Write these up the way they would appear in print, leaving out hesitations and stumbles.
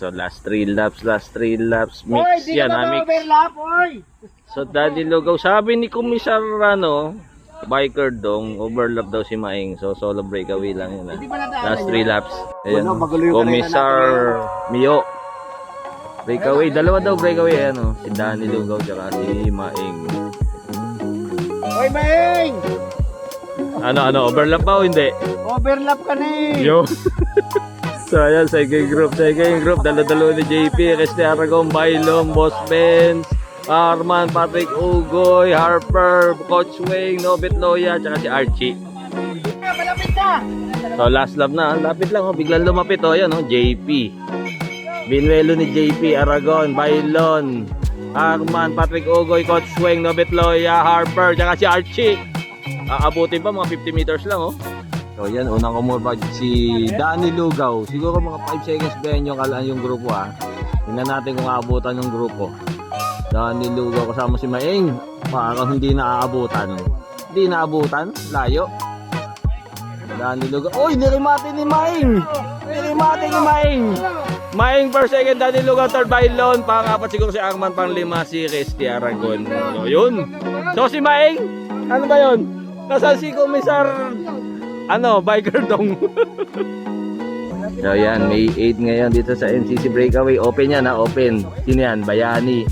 So last 3 laps mix yan, mix. Overlap, oy. So Daddy Lugaw, sabi ni Komisar Biker Dong, overlap daw si Maing. So solo breakaway lang yun. Last 3 laps. Ayan, Komisar Mio. Breakaway, dalawa daw breakaway. Ayan, si Daddy Lugaw tsaka si Maing. Oy, Maing! Ano, overlap ba o hindi? Overlap ka na eh. Yo. So ayan, second group, dalo-dalo ni JP, Reste Aragon, Bailong, Boss Benz, Arman, Patrick Ugoy, Harper, Coach Wing, Nobit Loya, tsaka si Archie. Malapit na. So last lap na, lapit lang, biglang lumapit, ayan, JP. Binuelo ni JP, Aragon, Bailon, Arman, Patrick Ugoy, Coach Wing, Nobit Loya, Harper, tsaka si Archie. Aabutin pa, mga 50 meters lang, So yan, unang kumurpag si Danny Lugaw. Siguro mga 5 seconds ba yan yung grupo Tingnan natin kung aabutan yung grupo. Danny Lugaw kasama si Maing. Parang hindi naaabutan. Hindi naabutan? Layo. Danny Lugaw. Uy! Nirimate ni Maing! Maing per second, Danny Lugaw, third by Lon. Pang-apat siguro si Arman, pang-lima si Resti Aragon. So yun. So si Maing, ano ba yun? Nasaan si Komisar Biker Dong. So yan, May 8 ngayon dito sa MCC Breakaway. Open yan open. Sino yan? Bayani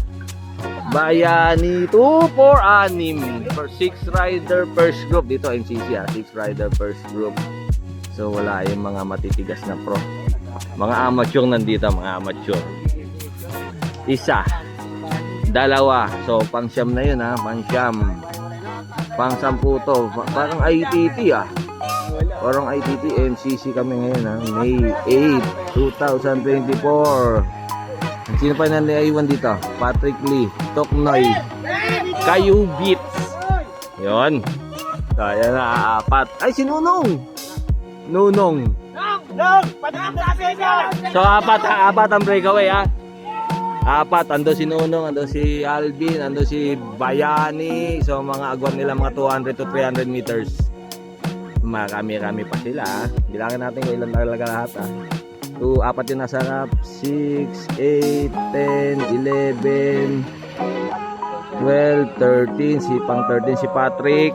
2, 4, 6 for 6 rider first group dito MCC 6 rider first group. So wala yung mga matitigas na pro. Mga amateur nandito, mga amateur. Isa, dalawa. So pang siyam na yun pang siyam. Pang 10 to. Parang ITT Parang ITT MCC kami ngayon May 8, 2024. Sino pa naiwan dito? Patrick Lee, Toknoy, Kayu Beats. Yun. So ayan na, 4. Ay, si Nunong. Nung. So apat ang breakaway 4. Ando si Nunong, ando si Alvin, ando si Bayani. So mga agwat nila mga 200 to 300 meters. Marami-rami pa sila Bilangin natin kung ilan talaga lahat 2, 4 yung nasa rap, 6, 8, 10, 11, 12, 13 si pang 13 si Patrick,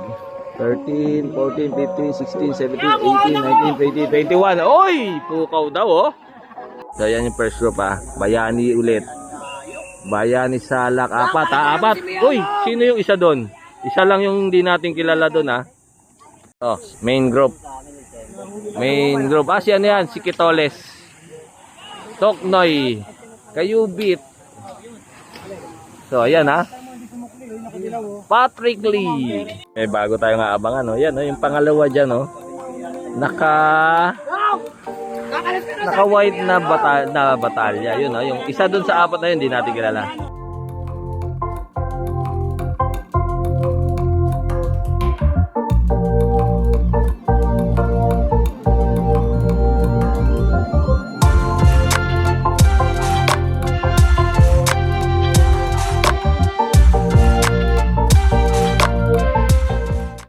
13, 14, 15, 16, 17, 18, 19, 20, 21. Oy! Pukaw daw So yan yung first group Bayani ulit, Bayani Salak, 4 Uy! Sino yung isa doon? Isa lang yung hindi natin kilala doon main group. Si ano yan? Si Kitoles, Toknoy, Kayubit. So ayan Patrick Lee. May bago tayong aabangan Yan yung pangalawa dyan Naka white na batalya. Yun yung isa dun sa 4 na yun, hindi natin kilala.